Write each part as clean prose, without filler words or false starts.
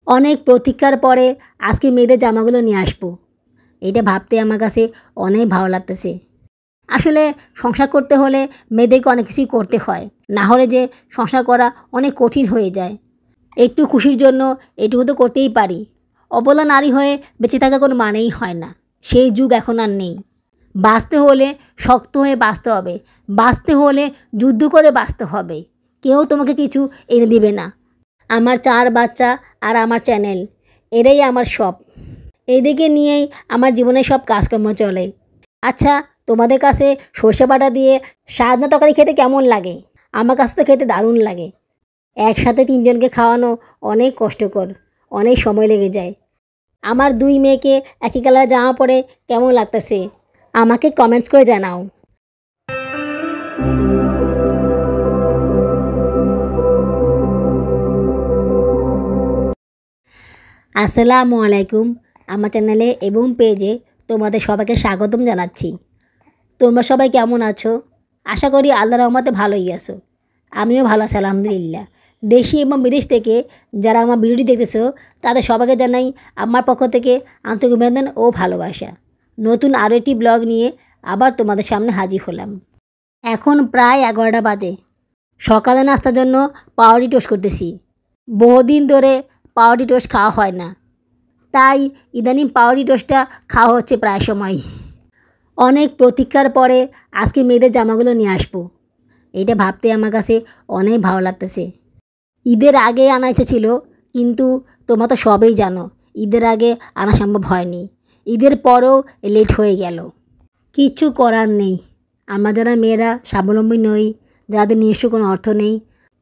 অনেক প্রতীক্ষার পরে আজকে মেয়েদের জামাগুলো নিয়ে আসবো। এটা ভাবতে আমার কাছে অনেক ভালো লাগতেছে। আসলে সংসার করতে হলে মেয়েদেরকে অনেক কিছুই করতে হয়, না হলে যে সংসার করা অনেক কঠিন হয়ে যায়। একটু খুশির জন্য এটুকু তো করতেই পারি। অবলা নারী হয়ে বেঁচে থাকা কোনো মানেই হয় না, সেই যুগ এখন আর নেই। বাঁচতে হলে শক্ত হয়ে বাঁচতে হবে, বাঁচতে হলে যুদ্ধ করে বাঁচতে হবে। কেউ তোমাকে কিছু এনে দিবে না। আমার 4 বাচ্চা আর আমার চ্যানেল, এরাই আমার সব। এদিকে নিয়েই আমার জীবনের সব কাজকর্ম চলে। আচ্ছা, তোমাদের কাছে সর্ষে বাটা দিয়ে সাজনা তরকারি খেতে কেমন লাগে? আমার কাছে তো খেতে দারুণ লাগে। একসাথে 3 জনকে খাওয়ানো অনেক কষ্টকর, অনেক সময় লেগে যায়। আমার 2 মেয়েকে একই কালার জামা পরে কেমন লাগতেছে আমাকে কমেন্টস করে জানাও। আসসালামু আলাইকুম। আমার চ্যানেলে এবং পেজে তোমাদের সবাইকে স্বাগতম জানাচ্ছি। তোমরা সবাই কেমন আছো? আশা করি আল্লাহর রহমতে ভালোই আছো। আমিও ভালো আছি আলহামদুলিল্লাহ। দেশি এবং বিদেশ থেকে যারা আমার ভিডিওটি দেখতেছো তাদের সবাইকে জানাই আমার পক্ষ থেকে আন্তরিক অভিনন্দন ও ভালোবাসা। নতুন আরও একটি ব্লগ নিয়ে আবার তোমাদের সামনে হাজির হলাম। এখন প্রায় 11টা বাজে। সকালে নাস্তার জন্য পাউরুটি টোস্ট করতেছি। বহুদিন ধরে পাউরুটি টোস্ট খাওয়া হয় না, তাই ইদানিং পাউরুটি টোস্টটা খাওয়া হচ্ছে প্রায় সময়। অনেক প্রতীক্ষার পরে আজকে মেয়েদের জামাগুলো নিয়ে আসবো। এটা ভাবতে আমার কাছে অনেক ভালো লাগতেছে। ঈদের আগে আনা ইচ্ছে ছিল, কিন্তু তোমরা তো সবই জানো ঈদের আগে আনা সম্ভব হয়নি। ঈদের পরেও লেট হয়ে গেল। কিচ্ছু করার নেই। আমরা যারা মেয়েরা স্বাবলম্বী নই, যাদের নিজস্ব কোনো অর্থ নেই,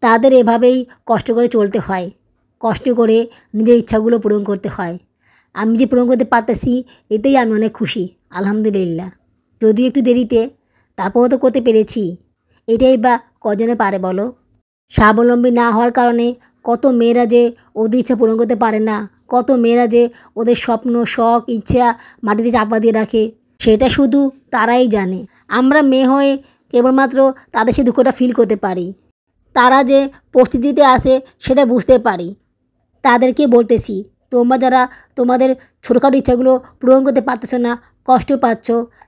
তাদের এভাবেই কষ্ট করে চলতে হয়। কষ্ট করে নিজের ইচ্ছাগুলো পূরণ করতে হয়। আমি যে পূরণ করতে পারতেছি এতেই আমি অনেক খুশি আলহামদুলিল্লাহ। যদিও একটু দেরিতে, তারপরও তো করতে পেরেছি। এটাই বা কজনে পারে বলো? স্বাবলম্বী না হওয়ার কারণে কত মেয়েরা যে ওদের ইচ্ছা পূরণ করতে পারে না, কত মেয়েরা যে ওদের স্বপ্ন শখ ইচ্ছা মাটিতে চাপা দিয়ে রাখে, সেটা শুধু তারাই জানে। আমরা মেয়ে হয়ে কেবলমাত্র তাদের সে দুঃখটা ফিল করতে পারি। তারা যে পরিস্থিতিতে আসে সেটা বুঝতে পারি। তাদেরকে বলতেছি, তোমরা যারা তোমাদের ছোটোখাটো ইচ্ছাগুলো পূরণ করতে পারতেছো না, কষ্ট পাচ্ছ,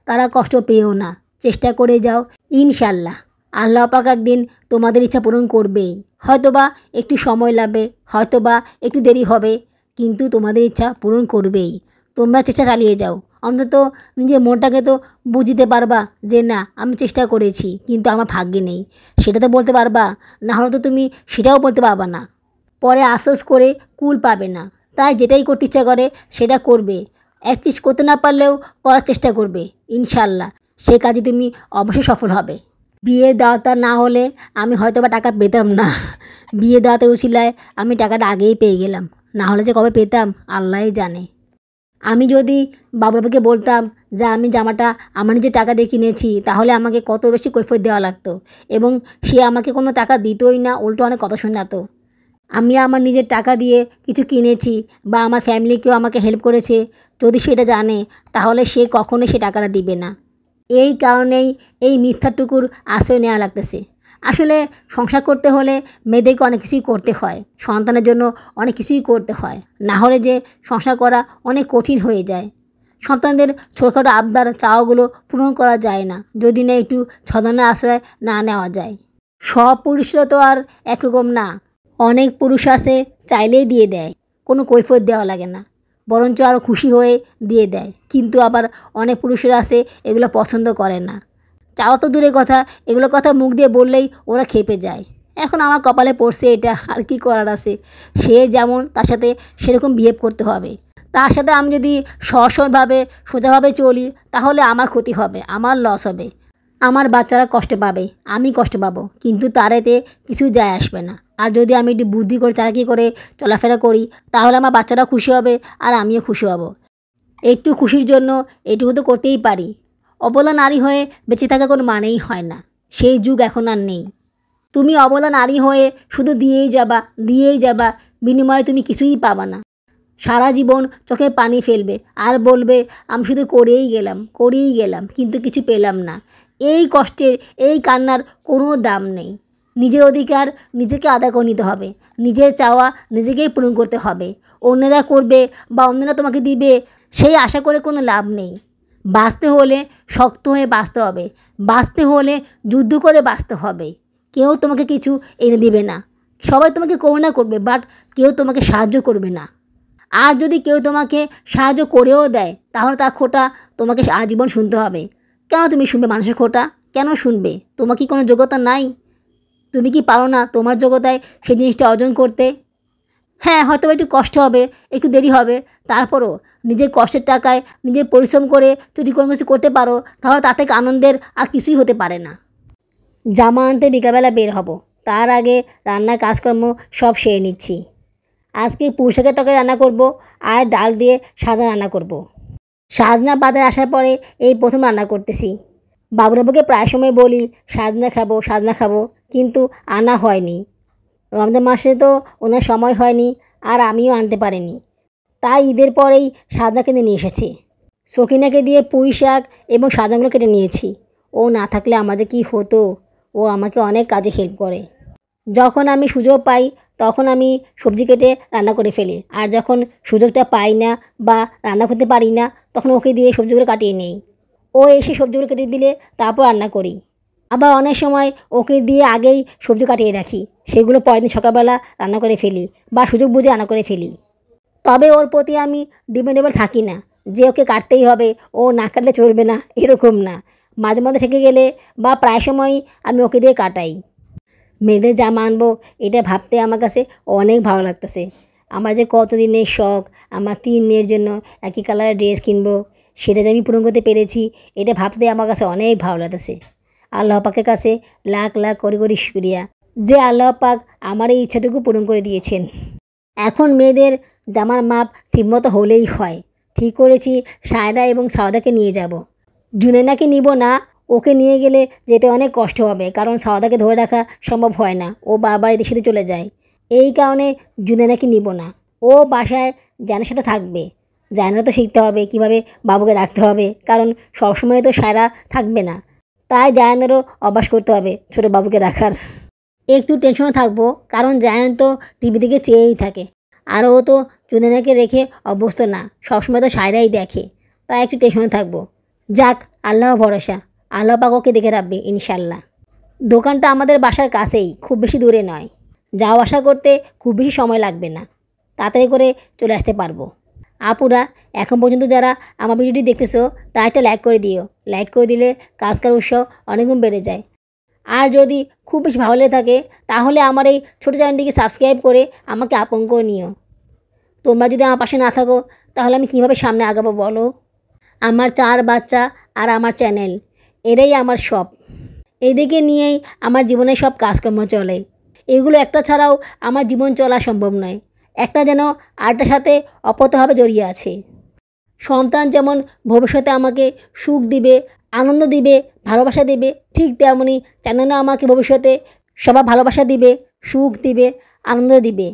তারা কষ্ট পেও না, চেষ্টা করে যাও। ইনশাল্লাহ আল্লাহ পাক একদিন তোমাদের ইচ্ছা পূরণ করবেই। হয়তোবা একটু সময় লাগবে, হয়তোবা একটু দেরি হবে, কিন্তু তোমাদের ইচ্ছা পূরণ করবেই। তোমরা চেষ্টা চালিয়ে যাও। অন্তত নিজের মনটাকে তো বুঝতে পারবা যে না, আমি চেষ্টা করেছি কিন্তু আমার ভাগ্যে নেই, সেটা তো বলতে পারবা। না হলে তো তুমি সেটাও বলতে পারবা না, পরে আফসোস করে কুল পাবে না। তাই যেটাই করতে ইচ্ছা করে সেটা করবে। অ্যাটলিস্ট করতে না পারলেও করার চেষ্টা করবে। ইনশাল্লাহ সে কাজে তুমি অবশ্যই সফল হবে। বিয়ের দাওয়াত না হলে আমি হয়তো বা টাকা পেতাম না। বিয়ে দাওয়াতের উছিলায় আমি টাকাটা আগেই পেয়ে গেলাম, না হলে যে কবে পেতাম আল্লাহই জানে। আমি যদি বাবুকে বলতাম যে আমি জামাটা আমার নিজের টাকা দিয়ে কিনেছি, তাহলে আমাকে কত বেশি কৈফিয়ত দেওয়া লাগতো, এবং সে আমাকে কোনো টাকা দিতই না, উল্টো অনেক কথা শোনাতো। আমি আমার নিজের টাকা দিয়ে কিছু কিনেছি বা আমার ফ্যামিলি কেউ আমাকে হেল্প করেছে, যদি সেটা জানে তাহলে সে কখনোই সে টাকাটা দিবে না। এই কারণেই এই মিথ্যাটুকুর আশ্রয় নেওয়া লাগতেছে। আসলে সংসার করতে হলে মেয়েদেরকে অনেক কিছুই করতে হয়, সন্তানের জন্য অনেক কিছুই করতে হয়, না হলে যে সংসার করা অনেক কঠিন হয়ে যায়। সন্তানদের ছোটোখাটো আবদার চাওয়াগুলো পূরণ করা যায় না যদি না একটু ছলনার আশ্রয় না নেওয়া যায়। সব পুরুষরা তো আর একরকম না। অনেক পুরুষ আছে চাইলেই দিয়ে দেয়, কোনো কৈফিয়ত দেওয়া লাগে না, বরঞ্চ আরও খুশি হয়ে দিয়ে দেয়। কিন্তু আবার অনেক পুরুষরা আছে এগুলো পছন্দ করে না। চাওয়া তো দূরের কথা, এগুলো কথা মুখ দিয়ে বললেই ওরা খেপে যায়। এখন আমার কপালে পড়ছে এটা, আর কি করার আছে। সে যেমন তার সাথে সেরকম বিহেভ করতে হবে। তার সাথে আমি যদি সহজভাবে সোজাভাবে চলি তাহলে আমার ক্ষতি হবে, আমার লস হবে, আমার বাচ্চারা কষ্ট পাবে, আমি কষ্ট পাবো, কিন্তু তার এতে কিছু যায় আসবে না। আর যদি আমি একটু বুদ্ধি করে চালাকি করে চলাফেরা করি তাহলে আমার বাচ্চারা খুশি হবে আর আমিও খুশি হব। একটু খুশির জন্য এটুকু তো করতেই পারি। অবলা নারী হয়ে বেঁচে থাকা কোনো মানেই হয় না, সেই যুগ এখন আর নেই। তুমি অবলা নারী হয়ে শুধু দিয়েই যাবা, দিয়েই যাবা, বিনিময়ে তুমি কিছুই পাবা না। সারা জীবন চোখে পানি ফেলবে আর বলবে আমি শুধু করেই গেলাম, করেই গেলাম, কিন্তু কিছু পেলাম না। এই কষ্টের, এই কান্নার কোনো দাম নেই। নিজের অধিকার নিজেকে আদায় করে নিতে হবে, নিজের চাওয়া নিজেকেই পূরণ করতে হবে। অন্যরা করবে বা অন্যরা তোমাকে দিবে সেই আশা করে কোনো লাভ নেই। বাঁচতে হলে শক্ত হয়ে বাঁচতে হবে, বাঁচতে হলে যুদ্ধ করে বাঁচতে হবে। কেউ তোমাকে কিছু এনে দিবে না, সবাই তোমাকে করুণা করবে, বাট কেউ তোমাকে সাহায্য করবে না। আর যদি কেউ তোমাকে সাহায্য করেও দেয় তাহলে তার খোঁটা তোমাকে আজীবন শুনতে হবে। কেন তুমি শুনবে মানুষের খোঁটা? কেন শুনবে? তোমার কি কোনো যোগ্যতা নাই? তুমি কি পারো না তোমার যোগ্যতায় সেই জিনিসটা অর্জন করতে? হ্যাঁ, হয়তো একটু কষ্ট হবে, একটু দেরি হবে, তারপরও নিজের কষ্টের টাকায় নিজের পরিশ্রম করে যদি কোনো কিছু করতে পারো তাহলে তার থেকে আনন্দের আর কিছুই হতে পারে না। জামা আনতে বিকালবেলা বের হব, তার আগে রান্নার কাজকর্ম সব সেরে নিচ্ছি। আজকে পুঁইশাকের তরকারি রান্না করব আর ডাল দিয়ে সাজনা রান্না করব। সাজনা বাজার আসার পরে এই প্রথম রান্না করতেছি। বাবুরাবুকে প্রায় সময় বলি সাজনা খাবো সাজনা খাবো, কিন্তু আনা হয়নি। রমজান মাসে তো ওনার সময় হয়নি আর আমিও আনতে পারিনি, তাই ঈদের পরেই সাজনা কিনে নিয়ে এসেছি। সকিনাকে দিয়ে পুঁই শাক এবং সাজনাগুলো কেটে নিয়েছি। ও না থাকলে আমার যে কী হতো, ও আমাকে অনেক কাজে হেল্প করে। যখন আমি সুযোগ পাই তখন আমি সবজি কেটে রান্না করে ফেলি, আর যখন সুযোগটা পাই না বা রান্না করতে পারি না তখন ওকে দিয়ে সবজিগুলো কাটিয়ে নিই। ও এসে সবজিগুলো কেটে দিলে তারপর রান্না করি। আবার অনেক সময় ওকে দিয়ে আগেই সবজি কাটিয়ে রাখি, সেগুলো পরের দিন সকালবেলা রান্না করে ফেলি বা সুযোগ বুঝে রান্না করে ফেলি। তবে ওর প্রতি আমি ডিপেন্ডেবল থাকি না যে ওকে কাটতেই হবে, ও না কাটলে চলবে না, এরকম না। মাঝে মধ্যে থেকে গেলে বা প্রায় সময়ই আমি ওকে দিয়ে কাটাই। মেয়েদের জামা আনবো এটা ভাবতে আমার কাছে অনেক ভালো লাগতেছে। আমার যে কতদিনের শখ, আমার 3 মেয়ের জন্য একই কালারের ড্রেস কিনবো, সেটা যে আমি পূরণ করতে পেরেছি এটা ভাবতে আমার কাছে অনেক ভালো লাগতেছে। আল্লাহ পাকের কাছে লাখ লাখ কোটি কোটি শুকরিয়া যে আল্লাহ পাক আমার এই ইচ্ছাটুকু পূরণ করে দিয়েছেন। এখন মেয়েদের জামার মাপ ঠিকমতো হলেই হয়। ঠিক করেছি সায়রা এবং সাওদাকে নিয়ে যাব। জুনেনাকে নিব না, ওকে নিয়ে গেলে যেতে অনেক কষ্ট হবে, কারণ সাওদাকে ধরে রাখা সম্ভব হয় না, ও বাবার এদিকে সাথে চলে যায়। এই কারণে জুনেনাকে নিব না, ও বাসায় জানের সাথে থাকবে। জানেরও তো শিখতে হবে কীভাবে বাবুকে রাখতে হবে, কারণ সবসময় তো সায়রা থাকবে না, তাই জায়ানেরও অভ্যাস করতে হবে ছোটো বাবুকে রাখার। একটু টেনশনে থাকবো, কারণ জায়ান তো টিভি দিকে চেয়েই থাকে, আর ও তো জুনেনাকে রেখে অভ্যস্ত না, সবসময় তো সায়রাই দেখে, তাই একটু টেনশনে থাকবো। যাক, আল্লাহ ভরসা, আল্লাহ পাক ওকে দেখে রাখবে ইনশাল্লাহ। দোকানটা আমাদের বাসার কাছেই, খুব বেশি দূরে নয়, যাওয়া আসা করতে খুব বেশি সময় লাগবে না, তাড়াতাড়ি করে চলে আসতে পারবো। আপুরা এখন পর্যন্ত যারা আমার ভিডিওটি দেখতেছো তা একটা লাইক করে দিও, লাইক করে দিলে কাজ করার উৎসাহ অনেকগুণ বেড়ে যায়। আর যদি খুব বেশি ভালো লেগে থাকে তাহলে আমার এই ছোটো চ্যানেলটিকে সাবস্ক্রাইব করে আমাকে আপন করে নিও। তোমরা যদি আমার পাশে না থাকো তাহলে আমি কীভাবে সামনে আগাবো বলো? আমার 4 বাচ্চা আর আমার চ্যানেল, এটাই আমার সব। এদিকে নিয়েই আমার জীবনের সব কাজকর্ম চলে। এগুলো একটা ছাড়াও আমার জীবন চলা সম্ভব নয়, একটা যেন আরেকটার সাথে অপতভাবে জড়িয়ে আছে। সন্তান যেমন ভবিষ্যতে আমাকে সুখ দিবে, আনন্দ দিবে, ভালোবাসা দিবে, ঠিক তেমনই চ্যানেলও আমাকে ভবিষ্যতে সবার ভালোবাসা দিবে, সুখ দিবে, আনন্দ দিবে।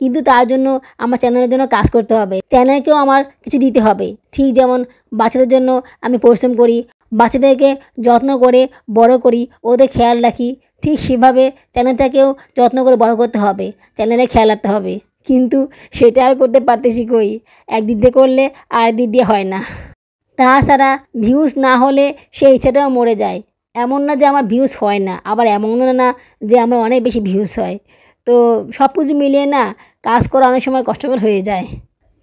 কিন্তু তার জন্য আমার চ্যানেলের জন্য কাজ করতে হবে, চ্যানেলকেও আমার কিছু দিতে হবে। ঠিক যেমন বাচ্চাদের জন্য আমি পরিশ্রম করি, বাচ্চাদেরকে যত্ন করে বড় করি, ওদের খেয়াল রাখি, ঠিক সেভাবে চ্যানেলটাকেও যত্ন করে বড় করতে হবে, চ্যানেলে খেয়াল রাখতে হবে। কিন্তু সেটা আর করতে পারতেছি কই, একদিক দিয়ে করলে আর একদিক দিয়ে হয় না। তাছাড়া ভিউজ না হলে সেই ইচ্ছাটাও মরে যায়। এমন না যে আমার ভিউজ হয় না, আবার এমন না যে আমার অনেক বেশি ভিউজ হয়। তো সব কিছু মিলিয়ে না কাজ করা অনেক সময় কষ্টকর হয়ে যায়।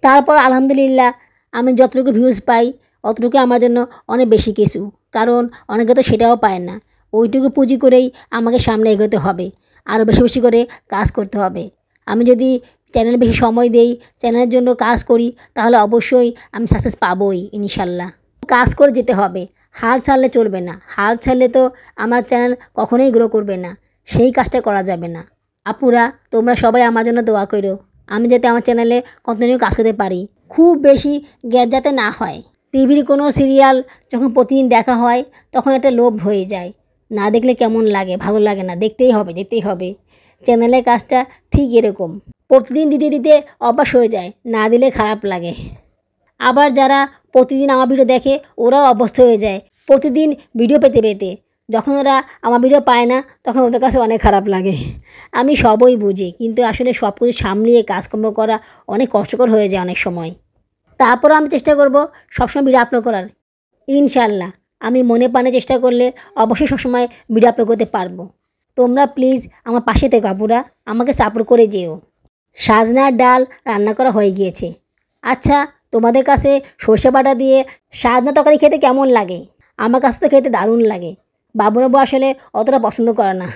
তারপর আলহামদুলিল্লাহ আমি যতটুকু ভিউজ পাই অতটুকু আমার জন্য অনেক বেশি কিছু, কারণ অনেকে তো সেটাও পায় না। ওইটুকু পুঁজি করেই আমাকে সামনে এগোতে হবে, আরও বেশি বেশি করে কাজ করতে হবে। আমি যদি চ্যানেলে বেশি সময় দেই, চ্যানেলের জন্য কাজ করি, তাহলে অবশ্যই আমি সাকসেস পাবোই ইনশাল্লাহ। কাজ করে যেতে হবে, হাল ছাড়লে চলবে না, হাল ছাড়লে তো আমার চ্যানেল কখনোই গ্রো করবে না, সেই কাজটা করা যাবে না। আপুরা তোমরা সবাই আমার জন্য দোয়া করো, আমি যাতে আমার চ্যানেলে কন্টিনিউ কাজ করতে পারি, খুব বেশি গ্যাপ যাতে না হয়। টিভির কোনো সিরিয়াল যখন প্রতিদিন দেখা হয় তখন একটা লোভ হয়ে যায়, না দেখলে কেমন লাগে, ভালো লাগে না, দেখতেই হবে দেখতেই হবে। চ্যানেলের কাজটা ঠিক এরকম, প্রতিদিন দিতে দিতে অভ্যাস হয়ে যায়, না দিলে খারাপ লাগে। আবার যারা প্রতিদিন আমার ভিডিও দেখে ওরাও অভ্যস্ত হয়ে যায় প্রতিদিন ভিডিও পেতে পেতে, যখন ওরা আমার ভিডিও পায় না তখন ওদের কাছে অনেক খারাপ লাগে। আমি সবই বুঝি, কিন্তু আসলে সব কিছু সামলিয়ে কাজকর্ম করা অনেক কষ্টকর হয়ে যায় অনেক সময়। তারপরও আমি চেষ্টা করব সবসময় ভিডিও আপলোড করার। ইনশাল্লাহ আমি মনে প্রাণে চেষ্টা করলে অবশ্যই সবসময় ভিডিও আপলোড করতে পারবো। তোমরা প্লিজ আমার পাশে থেকো আপুরা, আমাকে সাপোর্ট করে যেও। সাজনার ডাল রান্না করা হয়ে গিয়েছে। আচ্ছা, তোমাদের কাছে সর্ষে বাটা দিয়ে সাজনা তরকারি খেতে কেমন লাগে? আমার কাছে তো খেতে দারুণ লাগে। বাবুরাবু আসলে অতটা পছন্দ করে না।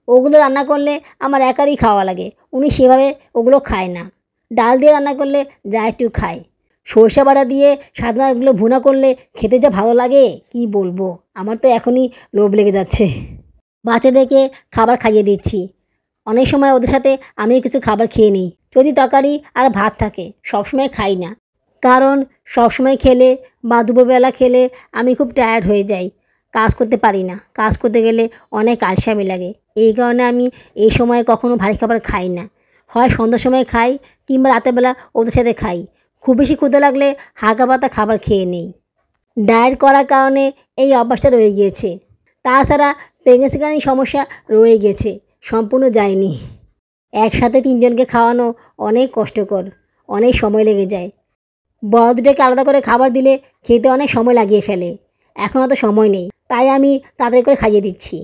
ওগুলো রান্না করলে আমার একারই খাওয়া লাগে, উনি সেভাবে ওগুলো খায় না। ডাল দিয়ে রান্না করলে যা একটু খায়। সর্ষে বাটা দিয়ে সাজনাগুলো ভুনা করলে খেতে যা ভালো লাগে কি বলবো, আমার তো এখনই লোভ লেগে যাচ্ছে। বাচ্চাদেরকে খাবার খাইয়ে দিচ্ছি। অনেক সময় ওদের সাথে আমিও কিছু খাবার খেয়ে নিই, যদি তরকারি আর ভাত থাকে। সবসময় খাই না, কারণ সবসময় খেলে বা দুপুরবেলা খেলে আমি খুব টায়ার্ড হয়ে যাই, কাজ করতে পারি না। কাজ করতে গেলে অনেক আলসামি লাগে, এই কারণে আমি এই সময় কখনো ভারী খাবার খাই না। হয় সন্ধ্যার সময় খাই কিংবা রাতেরবেলা ওদের সাথে খাই। খুব বেশি ক্ষুধা লাগলে হালকা পাতা খাবার খেয়ে নিই। ডায়েট করার কারণে এই অভ্যাসটা রয়ে গিয়েছে। তাছাড়া প্রেগনেন্সিকালীন সমস্যা রয়ে গেছে, সম্পূর্ণ যায়নি। একসাথে 3 জনকে খাওয়ানো অনেক কষ্টকর, অনেক সময় লেগে যায়। বড় দুটোকে আলাদা করে খাবার দিলে খেতে অনেক সময় লাগিয়ে ফেলে। এখন অত সময় নেই, তাই আমি তাড়াতাড়ি করে খাইয়ে দিচ্ছি।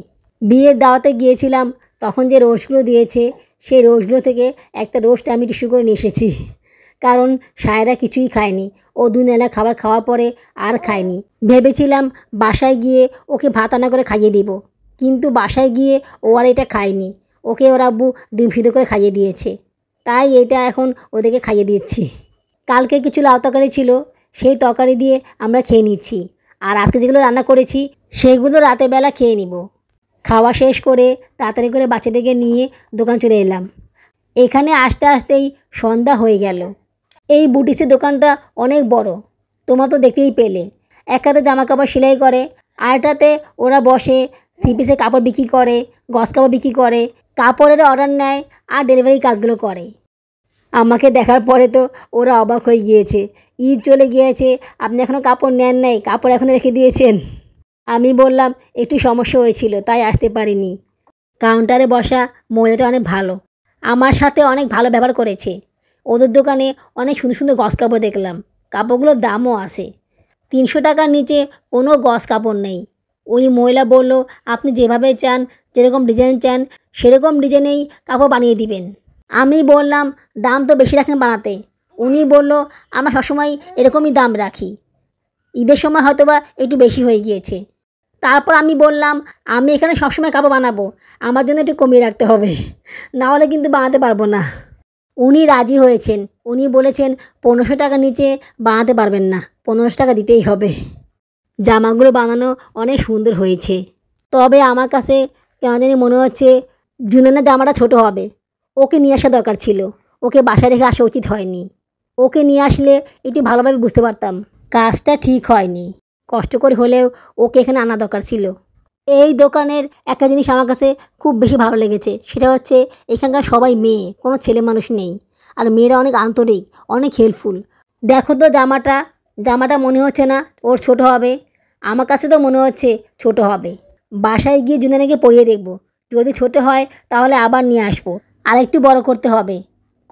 বিয়ের দাওয়াতে গিয়েছিলাম, তখন যে রোস্টগুলো দিয়েছে সেই রোস্টগুলো থেকে একটা রোস্ট আমি টিস্যু করে নিয়ে এসেছি, কারণ সায়রা কিছুই খায়নি। ও 2 নেলা খাবার খাওয়ার পরে আর খায়নি। ভেবেছিলাম বাসায় গিয়ে ওকে ভাত রান্না করে খাইয়ে দিব, কিন্তু বাসায় গিয়ে ও আর এটা খায়নি। ওকে ওর আব্বু ডিম সিদ্ধ করে খাইয়ে দিয়েছে, তাই এটা এখন ওদেরকে খাইয়ে দিচ্ছি। কালকে কিছু লাউ তরকারি ছিল, সেই তরকারি দিয়ে আমরা খেয়ে নিচ্ছি। আর আজকে যেগুলো রান্না করেছি সেগুলো রাতের বেলা খেয়ে নিব। খাওয়া শেষ করে তাড়াতাড়ি করে বাচ্চাদেরকে নিয়ে দোকানে চলে এলাম। এখানে আসতে আসতেই সন্ধ্যা হয়ে গেল। এই বুটিক্সের দোকানটা অনেক বড়, তোমরা তো দেখতেই পেলে। এক হাতে জামা কাপড় সেলাই করে, আরেকটাতে ওরা বসে 3 পিসের কাপড় বিক্রি করে, গস কাপড় বিক্রি করে, কাপড়ের অর্ডার নেয় আর ডেলিভারি কাজগুলো করে। আমাকে দেখার পরে তো ওরা অবাক হয়ে গিয়েছে। ঈদ চলে গিয়েছে, আপনি এখনও কাপড় নেন নাই, কাপড় এখনও রেখে দিয়েছেন। আমি বললাম একটু সমস্যা হয়েছিল তাই আসতে পারিনি। কাউন্টারে বসা মহিলাটা অনেক ভালো, আমার সাথে অনেক ভালো ব্যবহার করেছে। ওদের দোকানে অনেক সুন্দর সুন্দর গস কাপড় দেখলাম, কাপড়গুলোর দামও আছে। 300 টাকার নিচে কোনো গস কাপড় নেই। ওই মহিলা বলল, আপনি যেভাবে চান, যেরকম ডিজাইন চান সেরকম ডিজাইনেই কাপড় বানিয়ে দিবেন। আমি বললাম দাম তো বেশি রাখেন বানাতে। উনি বলল, আমরা সবসময় এরকমই দাম রাখি, ঈদের সময় হয়তোবা একটু বেশি হয়ে গিয়েছে। তারপর আমি বললাম, আমি এখানে সবসময় কাপড় বানাবো, আমার জন্য একটু কমিয়ে রাখতে হবে, না হলে কিন্তু বানাতে পারবো না। উনি রাজি হয়েছেন, উনি বলেছেন 1500 টাকার নিচে বানাতে পারবেন না, 1500 টাকা দিতেই হবে। জামাগুলো বানানো অনেক সুন্দর হয়েছে, তবে আমার কাছে কেন জানি মনে হচ্ছে জুনানের জামাটা ছোট হবে। ওকে নিয়ে আসা দরকার ছিল, ওকে বাসায় রেখে আসা উচিত হয়নি। ওকে নিয়ে আসলে একটু ভালোভাবে বুঝতে পারতাম। কাজটা ঠিক হয়নি, কষ্ট করে হলেও ওকে এখানে আনা দরকার ছিল। এই দোকানের একটা জিনিস আমার কাছে খুব বেশি ভালো লেগেছে, সেটা হচ্ছে এখানকার সবাই মেয়ে, কোনো ছেলে মানুষ নেই। আর মেয়েরা অনেক আন্তরিক, অনেক হেল্পফুল। দেখো তো জামাটা মনে হচ্ছে না ওর ছোট হবে? আমার কাছে তো মনে হচ্ছে ছোট হবে। বাসায় গিয়ে জুনানিকে পরিয়ে দেখব, যদি ছোট হয় তাহলে আবার নিয়ে আসবো। আর একটু বড় করতে হবে,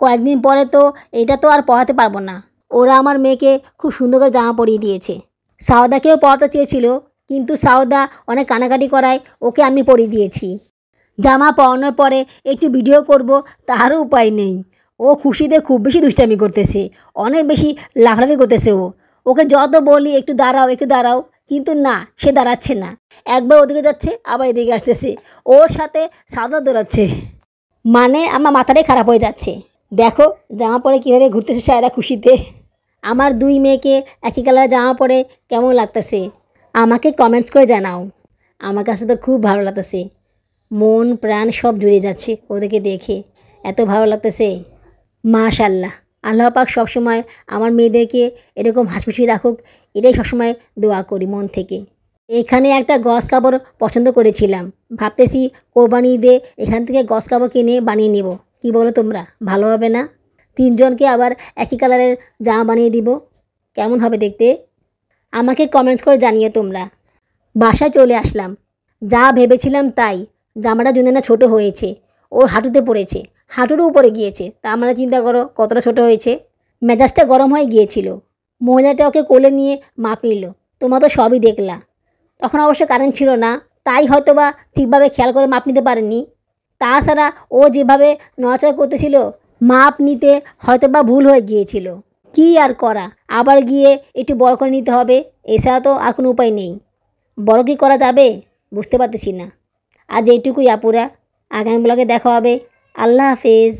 কয়েকদিন পরে তো এটা তো আর পরাতে পারবো না। ওরা আমার মেয়েকে খুব সুন্দর করে জামা পরিয়ে দিয়েছে। সাউদাকেও পরাতে চেয়েছিল, কিন্তু সাউদা অনেক কানাকাটি করায় ওকে আমি পরিয়ে দিয়েছি। জামা পরানোর পরে একটু ভিডিও করব, তারও উপায় নেই। ও খুশিতে খুব বেশি দুষ্টামি করতেছে, অনেক বেশি লাফালাফি করতেছে। ওকে যত বলি একটু দাঁড়াও, কিন্তু না, সে দাঁড়াচ্ছে না। একবার ওদিকে যাচ্ছে আবার এদিকে আসতেছে, ওর সাথে সাউদা দৌড়াচ্ছে। মানে আমার মাথাটাই খারাপ হয়ে যাচ্ছে। দেখো জামা পরে কীভাবে ঘুরতেছে সায়রা খুশিতে। আমার 2 মেয়েকে একই কালারের জামা পরে কেমন লাগতেছে আমাকে কমেন্টস করে জানাও। আমার কাছে তো খুব ভালো লাগতেছে, মন প্রাণ সব জুড়ে যাচ্ছে ওদেরকে দেখে, এত ভালো লাগতেছে। মাশাআল্লাহ, আল্লাহ পাক সবসময় আমার মেয়েদেরকে এরকম হাসিখুশি রাখুক, এটাই সবসময় দোয়া করি মন থেকে। এখানে একটা গস কাপড় পছন্দ করেছিলাম, ভাবতেছি কোরবানি ঈদে এখান থেকে গস কাপড় কিনে বানিয়ে নেব। কি বলো তোমরা, ভালো হবে না? 3 জনকে আবার একই কালারের জামা বানিয়ে দিব, কেমন হবে দেখতে? আমাকে কমেন্টস করে জানিয়ে তোমরা। বাসায় চলে আসলাম, যা ভেবেছিলাম তাই, জামাটা যদি না ছোটো হয়েছে, ওর হাঁটুতে পড়েছে, হাঁটুরও উপরে গিয়েছে, তা মানে চিন্তা করো কতটা ছোটো হয়েছে। মেজাজটা গরম হয়ে গিয়েছিল। মহিলাটা ওকে কোলে নিয়ে মাপ নিল। তোমরা তো সবই দেখলা। তখন অবশ্য কারেন্ট ছিল না, তাই হয়তো বা ঠিকভাবে খেয়াল করে মাপ নিতে পারেনি। তাছাড়া ও যেভাবে নড়াচড়া করতেছিল, মাপ নিতে হয়তো বা ভুল হয়ে গিয়েছিল। কি আর করা, আবার গিয়ে একটু বড় করে নিতে হবে, এছাড়া তো আর কোনো উপায় নেই। বড় কি করা যাবে বুঝতে পারতেছি না। আজ এইটুকুই আপুরা, আগামী ব্লগে দেখা হবে। আল্লাহ হাফেজ।